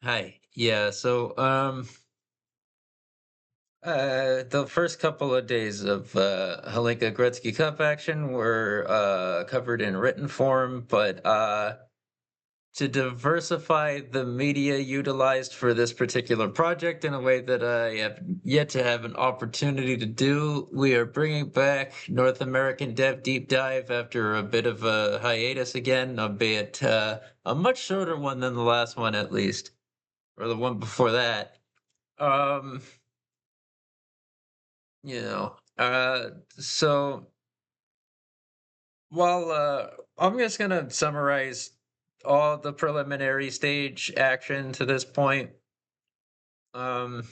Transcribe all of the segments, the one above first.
Hi. Yeah, so the first couple of days of Hlinka Gretzky Cup action were covered in written form, but to diversify the media utilized for this particular project in a way that I have yet to have an opportunity to do, we are bringing back North American Dev Deep Dive after a bit of a hiatus again, albeit a much shorter one than the last one at least, or the one before that. Um, so while I'm just gonna summarize all the preliminary stage action to this point. Um,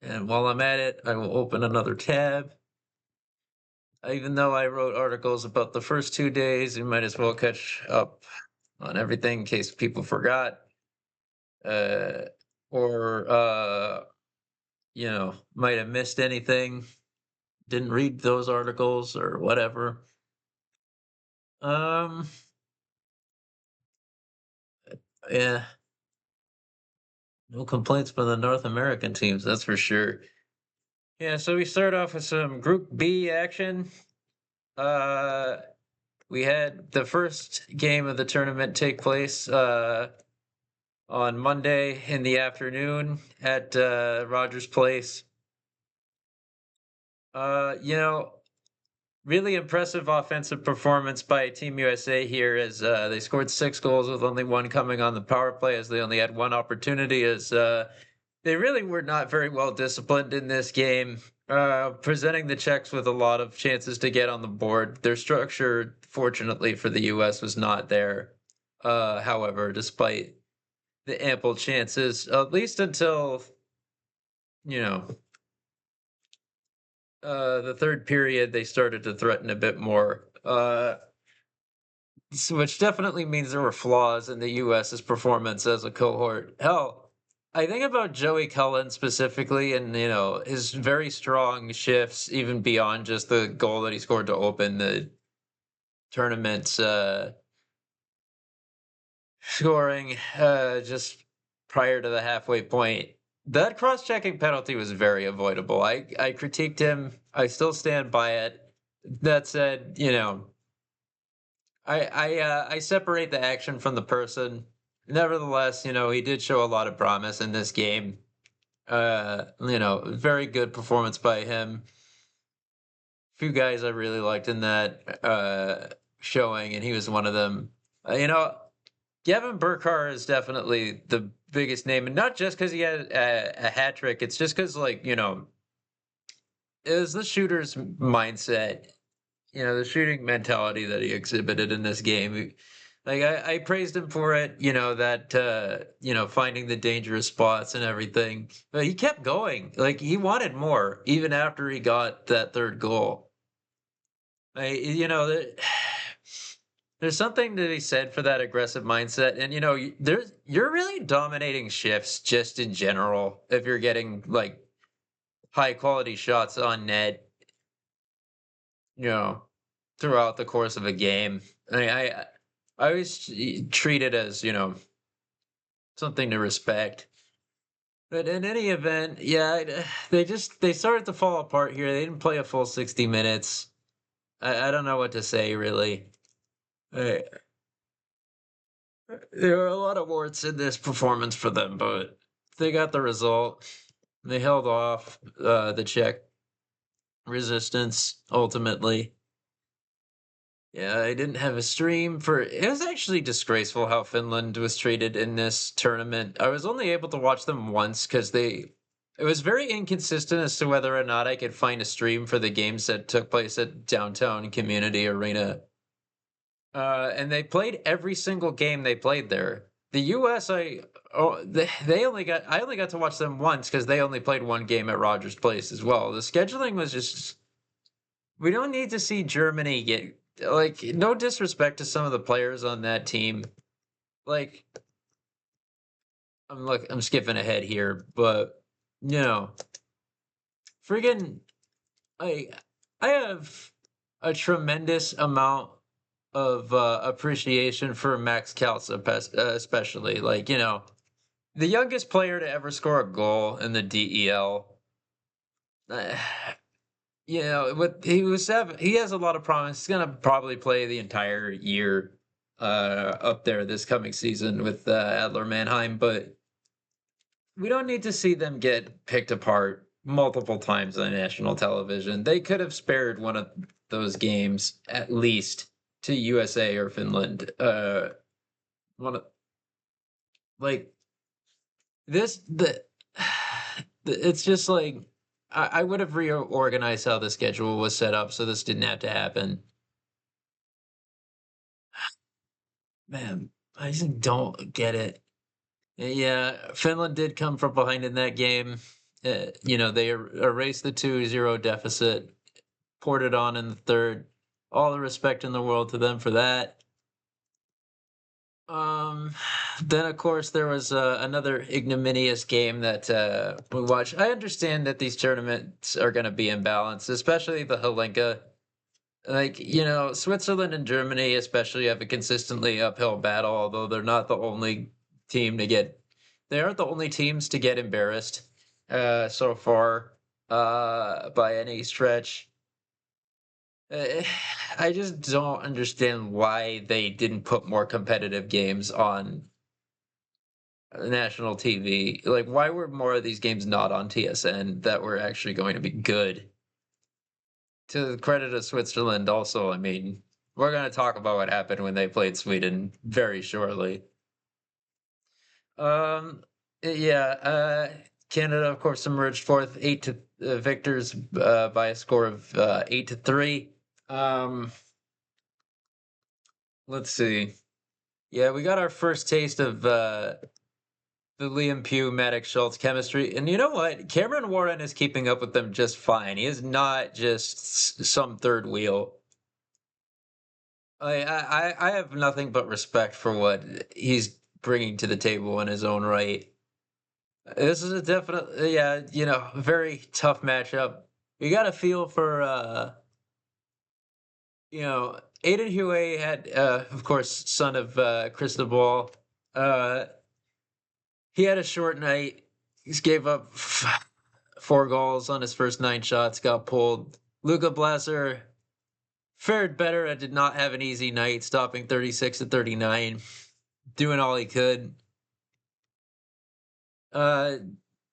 and while I'm at it, I will open another tab. Even though I wrote articles about the first 2 days, you might as well catch up on everything in case people forgot. Uh, or might have missed anything, didn't read those articles or whatever. Um, yeah, no complaints from the North American teams, that's for sure. Yeah, so we start off with some Group B action. Uh, we had the first game of the tournament take place on Monday in the afternoon at Rogers Place. Uh, you know, Really impressive offensive performance by Team USA here as they scored 6 goals with only one coming on the power play as they only had one opportunity as they really were not very well disciplined in this game, presenting the Czechs with a lot of chances to get on the board. Their structure, fortunately for the US, was not there. However, despite the ample chances, at least until, you know, the third period, they started to threaten a bit more. Which definitely means there were flaws in the US's performance as a cohort. Hell, I think about Joey Cullen specifically and, his very strong shifts even beyond just the goal that he scored to open the tournament, scoring just prior to the halfway point. That cross-checking penalty was very avoidable. I critiqued him. I still stand by it. That said, I separate the action from the person. Nevertheless, he did show a lot of promise in this game. Very good performance by him. Few guys I really liked in that showing, and he was one of them. Gavin Burkhardt is definitely the biggest name, and not just because he had a hat trick. It's just because, it was the shooter's mindset, the shooting mentality that he exhibited in this game. Like I praised him for it, that finding the dangerous spots and everything. But he kept going. Like he wanted more, even after he got that third goal. There's something to be said for that aggressive mindset, and you're really dominating shifts just in general if you're getting like high quality shots on net, you know, throughout the course of a game. I always treat it as, something to respect. But in any event, yeah, they started to fall apart here. They didn't play a full 60 minutes. I don't know what to say really. Uh, there are a lot of warts in this performance for them, but they got the result. They held off the Czech resistance ultimately. Yeah, I didn't have a stream for it was actually disgraceful how Finland was treated in this tournament. I was only able to watch them once because it was very inconsistent as to whether or not I could find a stream for the games that took place at downtown community arena. And they played every single game they played there. The US they only got I only got to watch them once because they only played one game at Rogers Place as well. The scheduling was just we don't need to see Germany get like no disrespect to some of the players on that team. Like I'm skipping ahead here, but you know, friggin' I I have a tremendous amount of appreciation for Max Calz, especially. Like, the youngest player to ever score a goal in the DEL. Uh, what he has a lot of promise. He's gonna probably play the entire year up there this coming season with Adler Mannheim, but we don't need to see them get picked apart multiple times on national television. They could have spared one of those games at least to USA or Finland. One of like this the it's just like I would have reorganized how the schedule was set up so this didn't have to happen. Man, I just don't get it. Yeah, Finland did come from behind in that game. They erased the 2-0 deficit, poured it on in the third. All the respect in the world to them for that. Um, then of course there was another ignominious game that we watched. I understand that these tournaments are going to be imbalanced, especially the Hlinka. Like, Switzerland and Germany especially have a consistently uphill battle, although they're not the only team to get they aren't the only teams to get embarrassed so far by any stretch. Uh, I just don't understand why they didn't put more competitive games on national TV. Like, why were more of these games not on TSN that were actually going to be good? To the credit of Switzerland, also, I mean, we're going to talk about what happened when they played Sweden very shortly. Um, yeah, Canada, of course, emerged fourth, eight to victors by a score of 8-3. Um, let's see. Yeah, we got our first taste of the Liam Pugh, Maddox Schultz chemistry. And you know what? Cameron Warren is keeping up with them just fine. He is not just some third wheel. I have nothing but respect for what he's bringing to the table in his own right. This is a definite, yeah, very tough matchup. You got a feel for, Aiden Huey had, of course, son of Cristobal. Uh, he had a short night. He gave up 4 goals on his first 9 shots, got pulled. Luca Blasser fared better and did not have an easy night, stopping 36 to 39, doing all he could. Uh,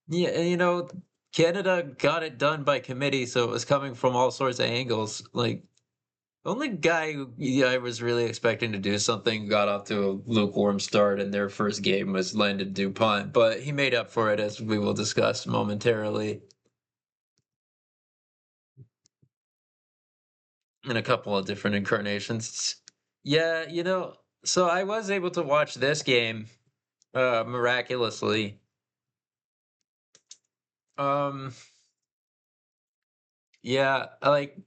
yeah, Canada got it done by committee, so it was coming from all sorts of angles. Like, the only guy who I was really expecting to do something got off to a lukewarm start in their first game was Landon DuPont, but he made up for it, as we will discuss momentarily, in a couple of different incarnations. Yeah, so I was able to watch this game miraculously. Um, yeah, like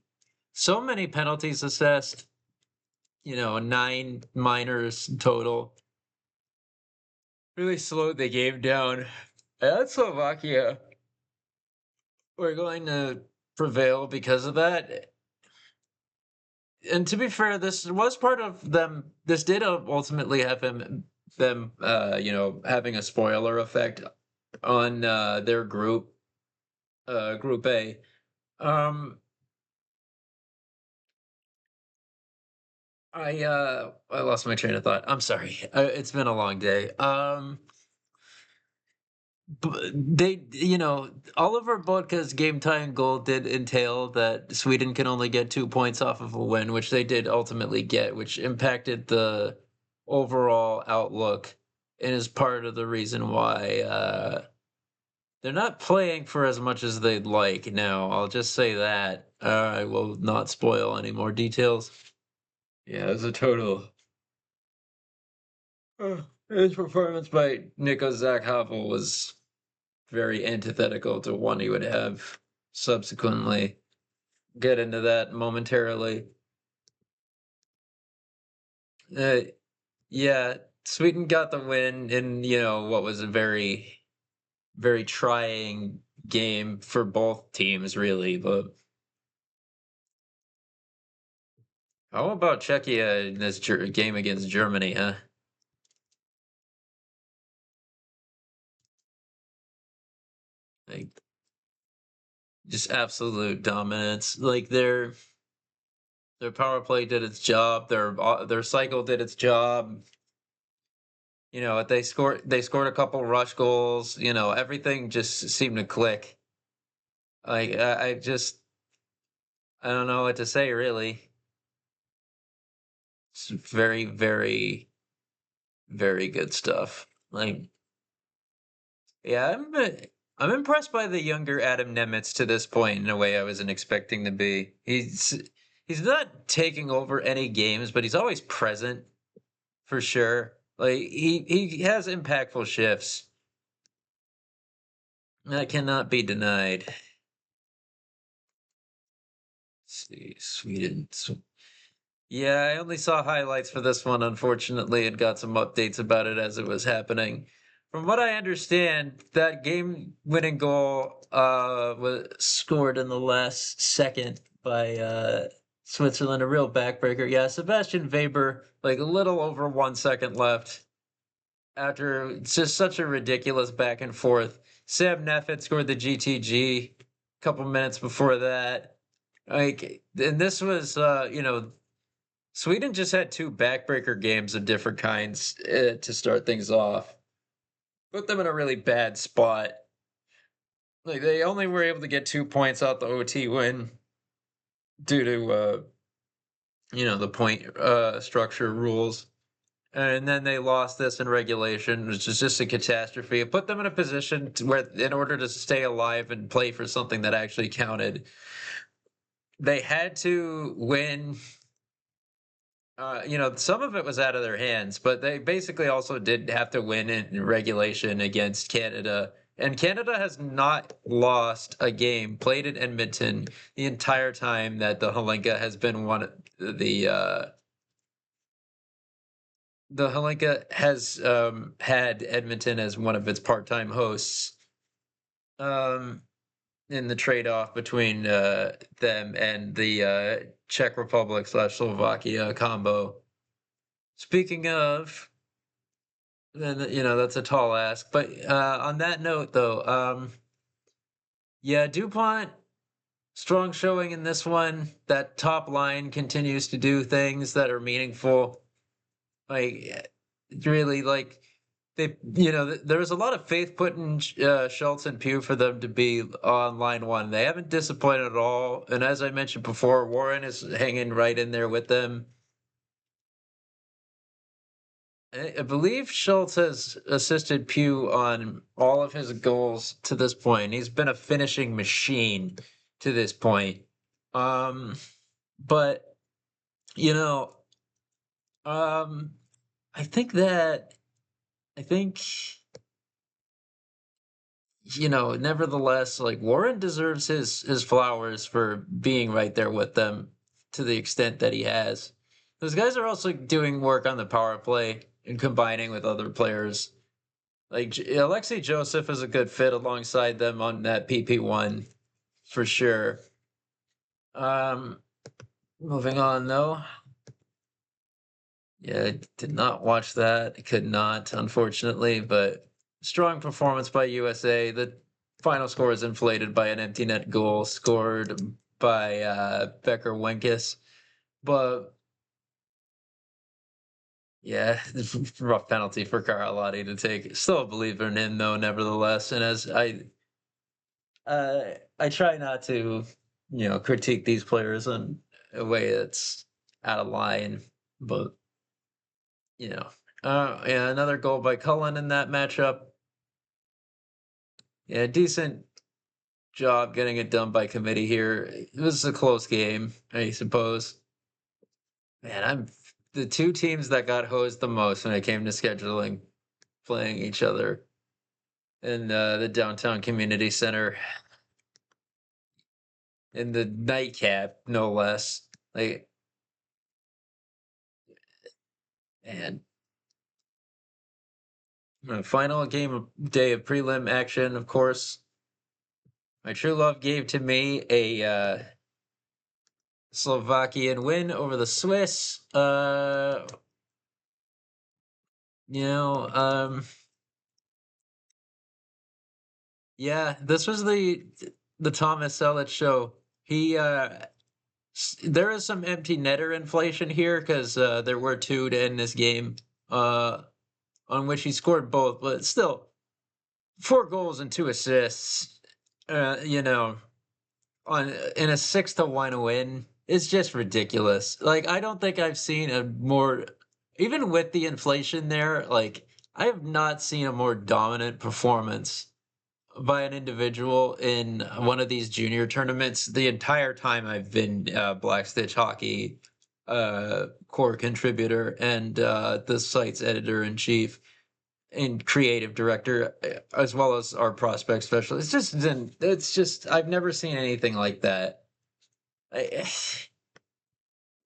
so many penalties assessed, 9 minors total. Really slowed the game down. And Slovakia were going to prevail because of that. And to be fair, this was part of them. This did ultimately have them, having a spoiler effect on their Group A. Um, I lost my train of thought. I'm sorry. It's been a long day. Oliver Bodka's game time goal did entail that Sweden can only get 2 points off of a win, which they did ultimately get, which impacted the overall outlook and is part of the reason why they're not playing for as much as they'd like now. I'll just say that. I will not spoil any more details. Yeah, it was a total. His performance by Nico Zackhoffel was very antithetical to one he would have subsequently. Get into that momentarily. Uh, yeah, Sweden got the win in, what was a very, very trying game for both teams, really. But How about Czechia in this game against Germany, huh? Like, just absolute dominance. Like their power play did its job. Their cycle did its job. They scored a couple rush goals. Everything just seemed to click. Like I don't know what to say really. It's very, very, very good stuff. Like, yeah, I'm impressed by the younger Adam Nemitz to this point in a way I wasn't expecting to be. He's not taking over any games, but he's always present for sure. Like he has impactful shifts. That cannot be denied. Let's see, Sweden. Yeah, I only saw highlights for this one, unfortunately, and got some updates about it as it was happening. From what I understand, that game-winning goal was scored in the last second by Switzerland, a real backbreaker. Yeah, Sebastian Weber, like a little over 1 second left after it's just such a ridiculous back and forth. Sam Neffet scored the GTG a couple minutes before that. Like, and this was, Sweden just had two backbreaker games of different kinds to start things off. Put them in a really bad spot. Like they only were able to get 2 points out the OT win due to the point structure rules. And then they lost this in regulation, which is just a catastrophe. It put them in a position where, in order to stay alive and play for something that actually counted, they had to win. Some of it was out of their hands, but they basically also did have to win in regulation against Canada. And Canada has not lost a game played in Edmonton the entire time that the Hlinka has been the Hlinka has had Edmonton as one of its part-time hosts. Um, in the trade-off between them and the Czech Republic / Slovakia combo. Speaking of, then that's a tall ask. But on that note, though, yeah, Dupont strong showing in this one. That top line continues to do things that are meaningful. Like really, like there was a lot of faith put in Schultz and Pugh for them to be on line one. They haven't disappointed at all. And as I mentioned before, Warren is hanging right in there with them. I believe Schultz has assisted Pugh on all of his goals to this point. He's been a finishing machine to this point. But you know, um, I think that I think nevertheless, like Warren deserves his flowers for being right there with them to the extent that he has. Those guys are also doing work on the power play and combining with other players. Like Alexei Joseph is a good fit alongside them on that PP1 for sure. Um, Moving on though. Yeah, I did not watch that. I could not, unfortunately, but strong performance by USA. The final score is inflated by an empty net goal scored by Becker Wenkes. But yeah, rough penalty for Carlotti to take. Still a believer in him though, nevertheless. And as I try not to, critique these players in a way that's out of line, but yeah, another goal by Cullen in that matchup. Yeah, decent job getting it done by committee here. It was a close game, I suppose. Man, I'm the two teams that got hosed the most when it came to scheduling playing each other in the downtown community center in the nightcap, no less. Like, and final game of day of prelim action, of course. My true love gave to me Slovakian win over the Swiss. You know, yeah, this was the Thomas Selleck show. He there is some empty netter inflation here because there were two to end this game, uh, on which he scored both, but still 4 goals and 2 assists. You know, on in a 6-1 win is just ridiculous. Like I don't think I've seen a more, even with the inflation there, like I have not seen a more dominant performance by an individual in one of these junior tournaments the entire time I've been Black Stitch Hockey core contributor and the site's editor in chief and creative director, as well as our prospect specialist. It's just I've never seen anything like that. I,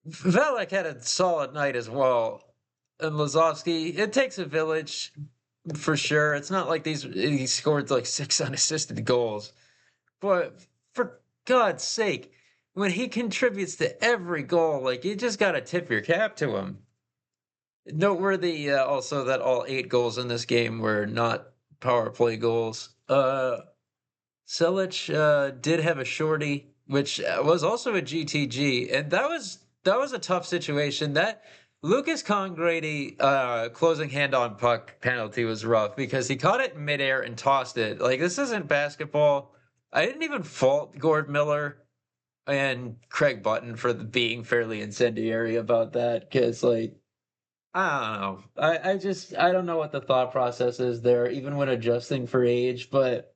Velek had a solid night as well, and Lazovsky. It takes a village for sure. It's not like he scored like 6 unassisted goals, but for God's sake, when he contributes to every goal, like you just got to tip your cap to him. Noteworthy also that all 8 goals in this game were not power play goals. Selic did have a shorty, which was also a GTG, and that was a tough situation. That Lucas Congrady closing hand on puck penalty was rough because he caught it in midair and tossed it. Like this isn't basketball. I didn't even fault Gord Miller and Craig Button for being fairly incendiary about that because like I don't know. I don't know what the thought process is there, even when adjusting for age, but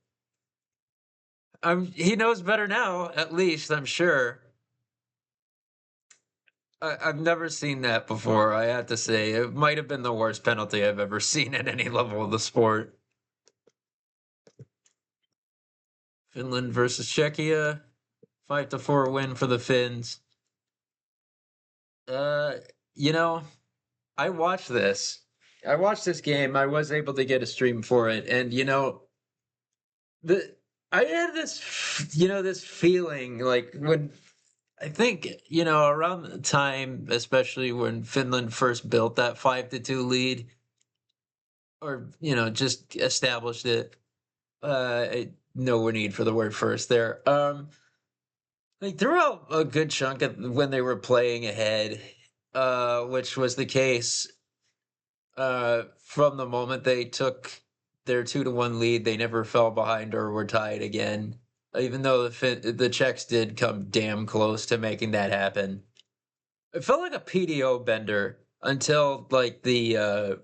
he knows better now, at least, I'm sure. I've never seen that before, I have to say. It might have been the worst penalty I've ever seen at any level of the sport. Finland versus Czechia, 5-4 win for the Finns. Uh, you know, I watched this. I watched this game. I was able to get a stream for it, and the I had this feeling like when I think, around the time, especially when Finland first built that 5-2 lead, or, just established it, no need for the word first there. They threw out a good chunk of when they were playing ahead, which was the case from the moment they took their 2-1 lead. They never fell behind or were tied again, even though the Czechs did come damn close to making that happen. It felt like a PDO bender until like the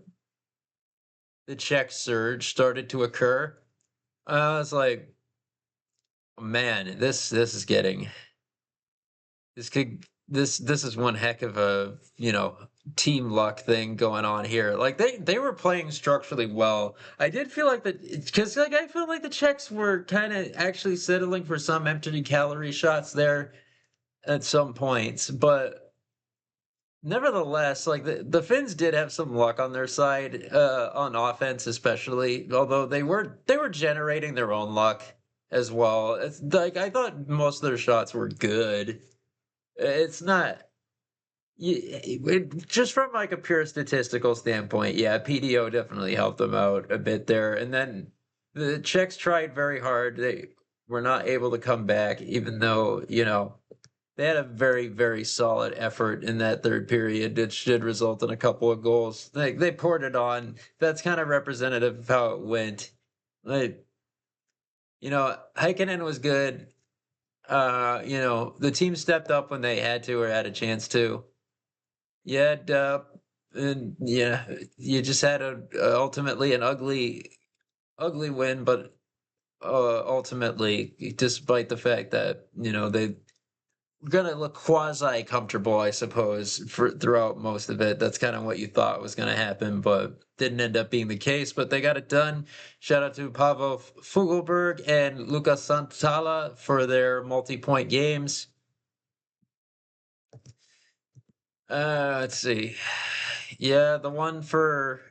Czech surge started to occur. I was like, man, this is getting this is one heck of a team luck thing going on here. Like they were playing structurally well. I did feel like that because like I feel like the Czechs were kind of actually settling for some empty calorie shots there at some points, but nevertheless, like the Finns did have some luck on their side, on offense especially, although they were generating their own luck as well. It's like I thought most of their shots were good. It's not just from like a pure statistical standpoint, yeah, PDO definitely helped them out a bit there. And then the Czechs tried very hard. They were not able to come back, even though, they had a very, very solid effort in that third period, which should result in a couple of goals. They poured it on. That's kind of representative of how it went. Like, Heikkinen was good. The team stepped up when they had to or had a chance to. Yeah, and yeah, you just had ultimately an ugly, ugly win, but ultimately, despite the fact that they gonna look quasi comfortable, I suppose, for throughout most of it. That's kind of what you thought was gonna happen, but didn't end up being the case. But they got it done. Shout out to Pavel Fugelberg and Lucas Santala for their multi-point games. Let's see. Yeah, the one for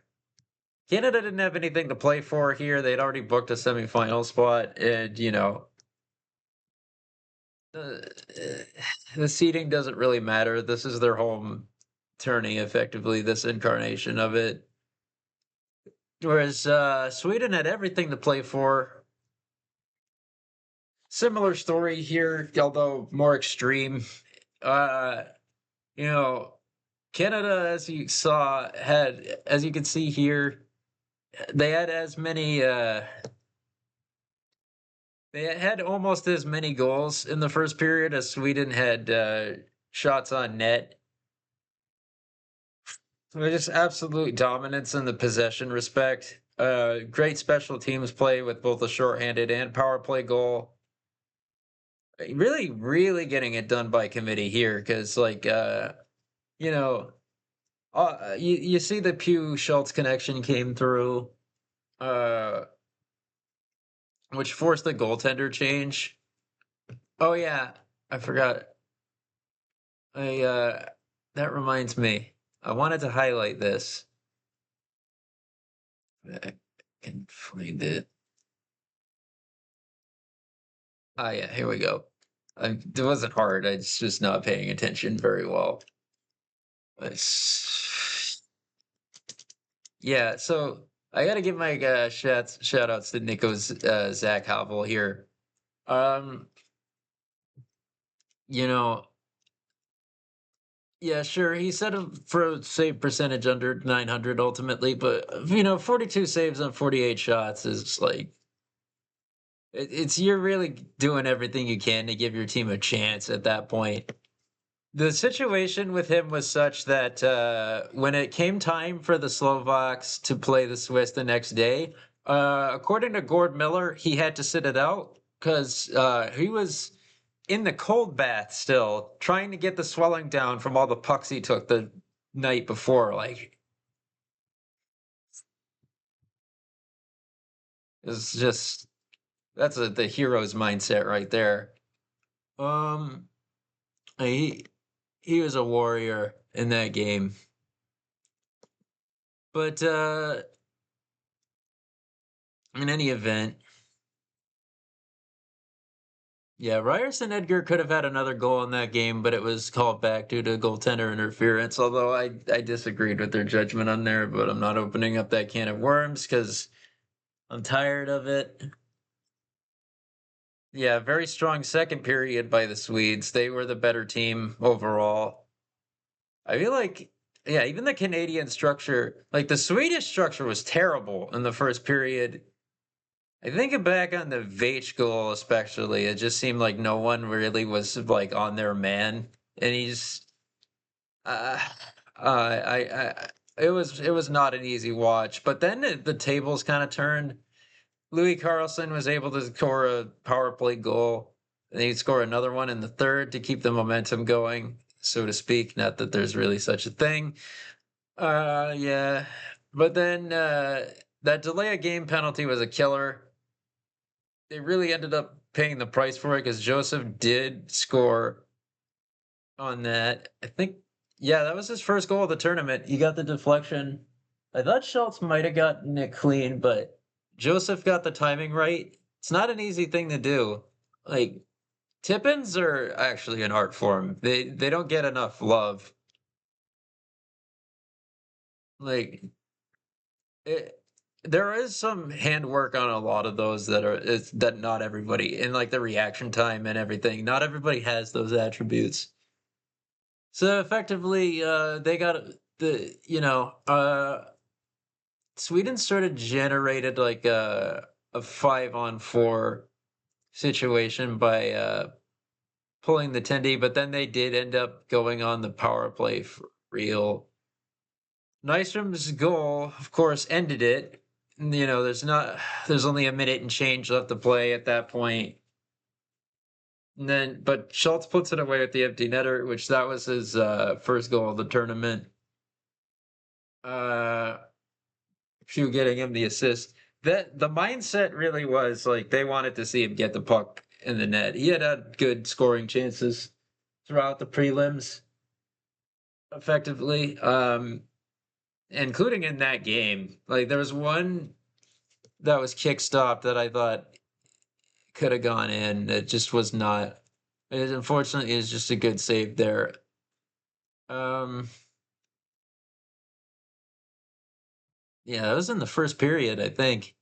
Canada didn't have anything to play for here. They'd already booked a semifinal spot, and The seeding doesn't really matter. This is their home tourney, effectively, this incarnation of it. Whereas Sweden had everything to play for. Similar story here, although more extreme. Uh, you know, Canada, as you saw, had, as you can see here, they had as many. They had almost as many goals in the first period as Sweden had shots on net. So just absolute dominance in the possession respect. Great special teams play with both a shorthanded and power play goal. Really, really getting it done by committee here because, like, you know, you see the Pew Schultz connection came through, uh, which forced the goaltender change. Oh yeah, I forgot. I That reminds me. I wanted to highlight this. I can find it. Ah, yeah, here we go. It wasn't hard. I was just not paying attention very well. Yeah, so I got to give my shout outs to Nico's Zach Havel here. Um, you know, yeah, sure. He set him for a save percentage under 900 ultimately, but 42 saves on 48 shots is like it's you're really doing everything you can to give your team a chance at that point. The situation with him was such that when it came time for the Slovaks to play the Swiss the next day, according to Gord Miller, he had to sit it out because he was in the cold bath still, trying to get the swelling down from all the pucks he took the night before. Like, it's just that's the hero's mindset right there. Um, he he was a warrior in that game, but in any event. Yeah, Ryerson Edgar could have had another goal in that game, but it was called back due to goaltender interference. Although I disagreed with their judgment on there, but I'm not opening up that can of worms because I'm tired of it. Yeah, very strong second period by the Swedes. They were the better team overall. I feel like, yeah, even the Canadian structure, like the Swedish structure was terrible in the first period. I think back on the Vach goal, especially, it just seemed like no one really was like on their man, and he's uh, it was not an easy watch. But then the tables kind of turned. Louis Carlson was able to score a power play goal, and he'd score another one in the third to keep the momentum going, so to speak. Not that there's really such a thing. Yeah, but then that delay of game penalty was a killer. They really ended up paying the price for it because Joseph did score on that. I think, yeah, that was his first goal of the tournament. He got the deflection. I thought Schultz might have gotten it clean, but Joseph got the timing right. It's not an easy thing to do. Like, tip-ins are actually an art form. They don't get enough love. Like, it, there is some handwork on a lot of those that not everybody, and like the reaction time and everything. Not everybody has those attributes. So effectively, they got Sweden sort of generated like a 5-on-4 situation by pulling the tendy, but then they did end up going on the power play for real. Nystrom's goal, of course, ended it. There's only a minute and change left to play at that point. And then, but Schultz puts it away with the empty netter, which that was his first goal of the tournament. Few getting him the assist. That the mindset really was like they wanted to see him get the puck in the net. He had good scoring chances throughout the prelims, effectively, including in that game. Like there was one that was kick stopped that I thought could have gone in. It just was not. It unfortunately is just a good save there. Um, yeah, that was in the first period, I think.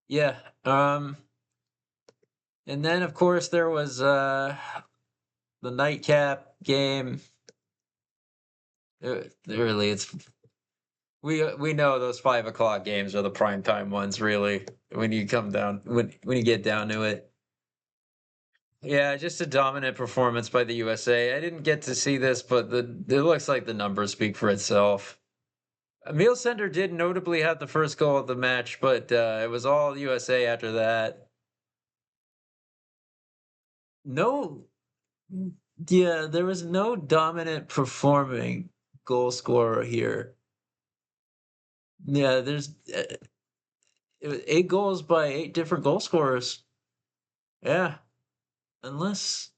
Yeah. And then of course there was the nightcap game. Really, we know those 5 o'clock games are the primetime ones. Really, when you come down when you get down to it. Yeah, just a dominant performance by the USA. I didn't get to see this, but it looks like the numbers speak for itself. Emil Sender did notably have the first goal of the match, but it was all USA after that. No, yeah, there was no dominant performing goal scorer here. Yeah, there's it was 8 goals by 8 different goal scorers. Yeah, unless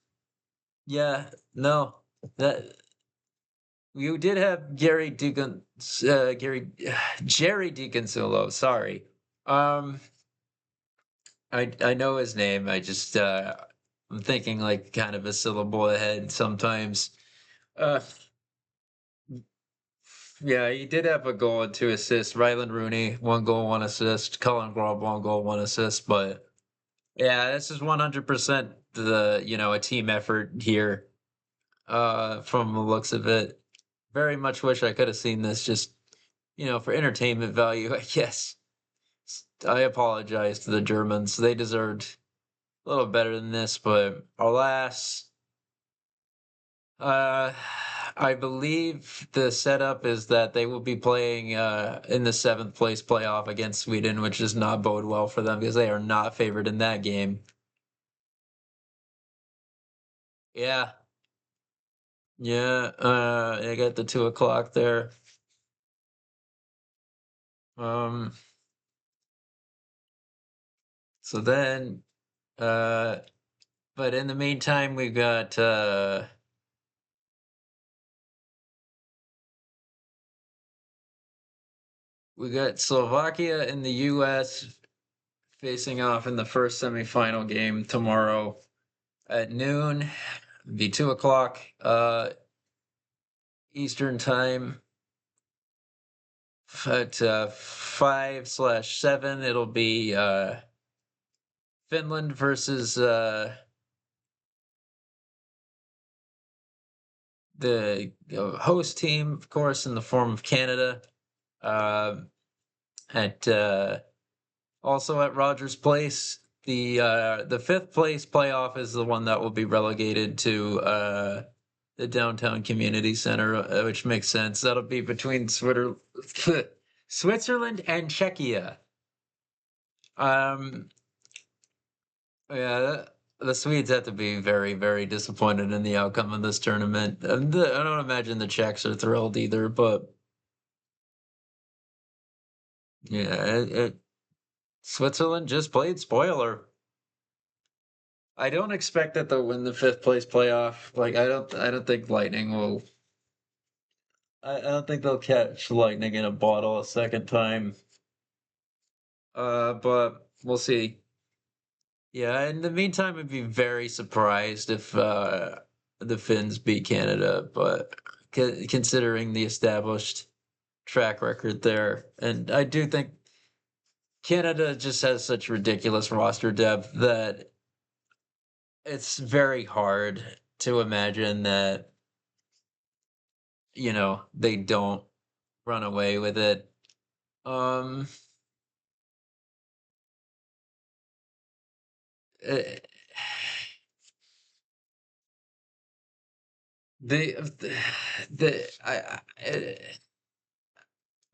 yeah, no, that you did have Jerry Deconsulo. Sorry, um, I know his name. I just I'm thinking like kind of a syllable ahead sometimes. Uh, yeah, he did have a goal and 2 assists. Ryland Rooney, 1 goal, 1 assist. Colin Grob, 1 goal, 1 assist. But yeah, this is 100% a team effort here. From the looks of it, very much wish I could have seen this just for entertainment value. I guess I apologize to the Germans. They deserved a little better than this, but alas, uh, I believe the setup is that they will be playing in the seventh place playoff against Sweden, which does not bode well for them because they are not favored in that game. Yeah, yeah. I got the 2 o'clock there. Um, so then, uh, but in the meantime, we got Slovakia and the U.S. facing off in the first semifinal game tomorrow at noon. It'll be 2 o'clock Eastern time. At 5/7, it'll be Finland versus the host team, of course, in the form of Canada. Um at Also at Rogers Place. The fifth place playoff is the one that will be relegated to the downtown community center, which makes sense. That'll be between Switzerland and Czechia. Um, yeah, the Swedes have to be very, very disappointed in the outcome of this tournament. I don't imagine the Czechs are thrilled either, but yeah, Switzerland just played spoiler. I don't expect that they'll win the fifth place playoff. Like I don't think Lightning will. I don't think they'll catch Lightning in a bottle a second time. But we'll see. Yeah, in the meantime, I'd be very surprised if the Finns beat Canada, but considering the established track record there, and I do think Canada just has such ridiculous roster depth that it's very hard to imagine that they don't run away with it. Um, eh,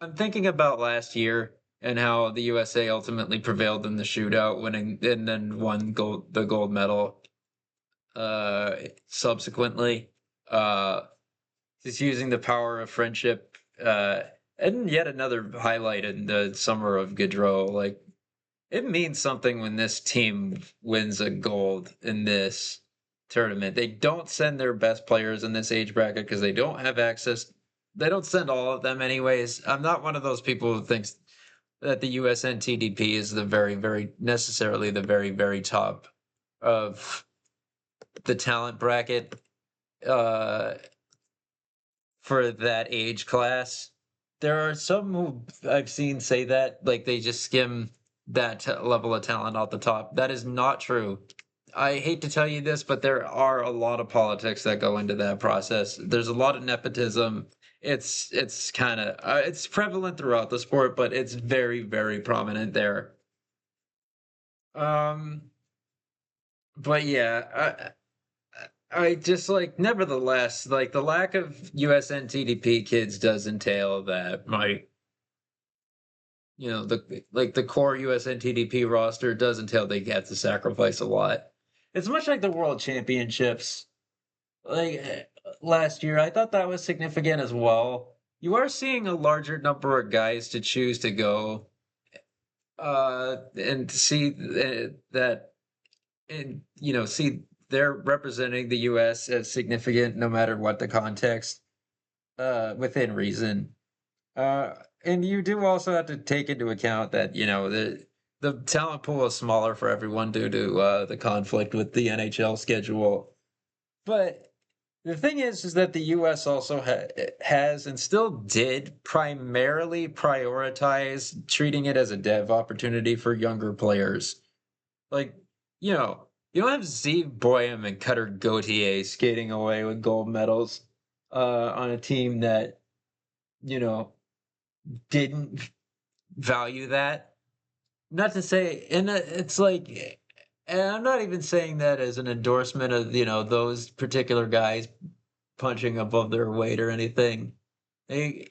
I'm thinking about last year and how the USA ultimately prevailed in the shootout, winning and then won the gold medal. Subsequently, uh, just using the power of friendship. And yet another highlight in the summer of Gaudreau. Like it means something when this team wins a gold in this tournament. They don't send their best players in this age bracket because they don't have access. They don't send all of them anyways. I'm not one of those people who thinks that the USNTDP is the very, very necessarily the very, very top of the talent bracket uh for that age class. There are some who I've seen say that, like, they just skim that level of talent off the top. That is not true. I hate to tell you this, but there are a lot of politics that go into that process. There's a lot of nepotism. It's kind of it's prevalent throughout the sport, but it's very very prominent there. Um, but yeah, I just like nevertheless like the lack of USNTDP kids does entail that my the core USNTDP roster does entail they have to sacrifice a lot. It's much like the World Championships. Like last year, I thought that was significant as well. You are seeing a larger number of guys to choose to go, and to see that, and see they're representing the U.S. as significant no matter what the context, within reason. And you do also have to take into account that the talent pool is smaller for everyone due to the conflict with the NHL schedule. But the thing is that the U.S. also has and still did primarily prioritize treating it as a dev opportunity for younger players. Like, you don't have Steve Boyum and Cutter Gauthier skating away with gold medals on a team that, you know, didn't value that. Not to say, and it's like, and I'm not even saying that as an endorsement of, those particular guys punching above their weight or anything. They,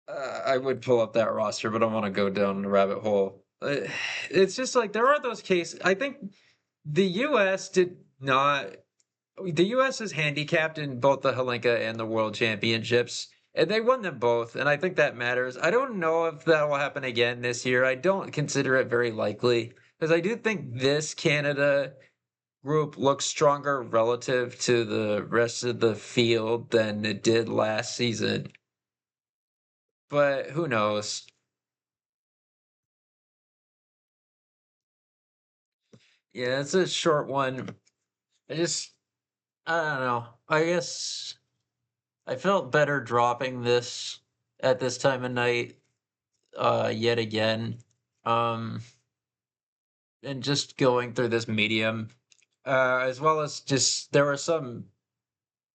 I would pull up that roster, but I don't want to go down the rabbit hole. It's just like there are those cases. I think the U.S. did not. The U.S. is handicapped in both the Hlinka and the World Championships, and they won them both, and I think that matters. I don't know if that will happen again this year. I don't consider it very likely because I do think this Canada group looks stronger relative to the rest of the field than it did last season. But who knows? Yeah, it's a short one. I just, I don't know. I guess I felt better dropping this at this time of night, yet again. Um, and just going through this medium, as well as just there were some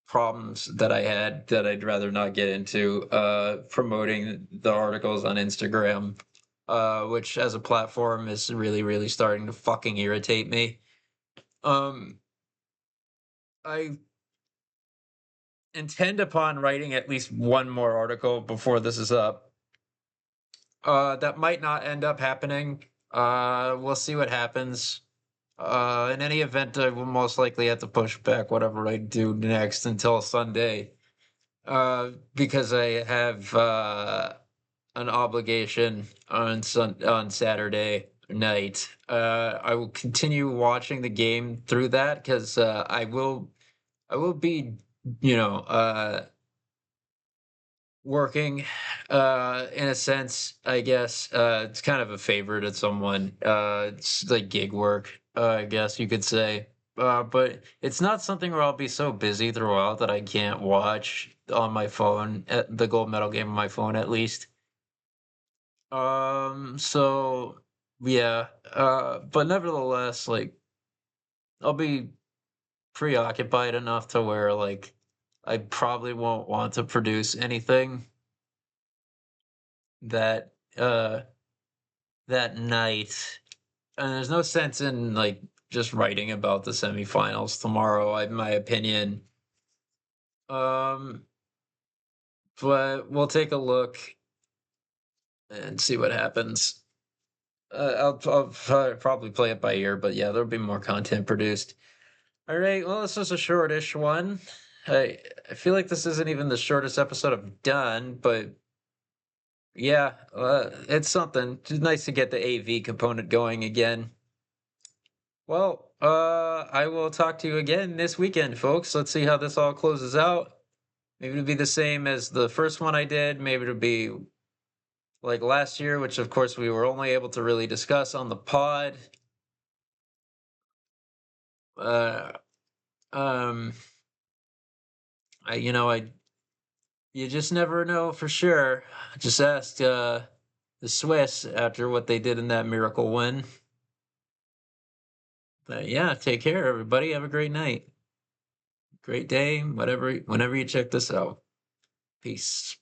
problems that I had that I'd rather not get into, promoting the articles on Instagram, which as a platform is really, really starting to fucking irritate me. Um, I intend upon writing at least one more article before this is up. That might not end up happening. We'll see what happens. In any event, I will most likely have to push back whatever I do next until Sunday. Because I have an obligation on Saturday night. I will continue watching the game through that because I will be you know working in a sense, I guess. It's kind of a favor to someone. It's like gig work, I guess you could say. But it's not something where I'll be so busy throughout that I can't watch on my phone at the gold medal game on my phone at least. So yeah, but nevertheless, like I'll be preoccupied enough to where like I probably won't want to produce anything that that night. And there's no sense in like just writing about the semifinals tomorrow, in my opinion. Um, but we'll take a look and see what happens. I'll probably play it by ear, but yeah, there'll be more content produced. All right, well, this was a shortish one. I feel like this isn't even the shortest episode I've done, but yeah, it's something. It's nice to get the AV component going again. Well, I will talk to you again this weekend, folks. Let's see how this all closes out. Maybe it'll be the same as the first one I did. Maybe it'll be like last year, which of course we were only able to really discuss on the pod. Uh, um, I you just never know for sure. Just ask the Swiss after what they did in that miracle win. But yeah, take care, everybody. Have a great night, great day, whatever, whenever you check this out. Peace.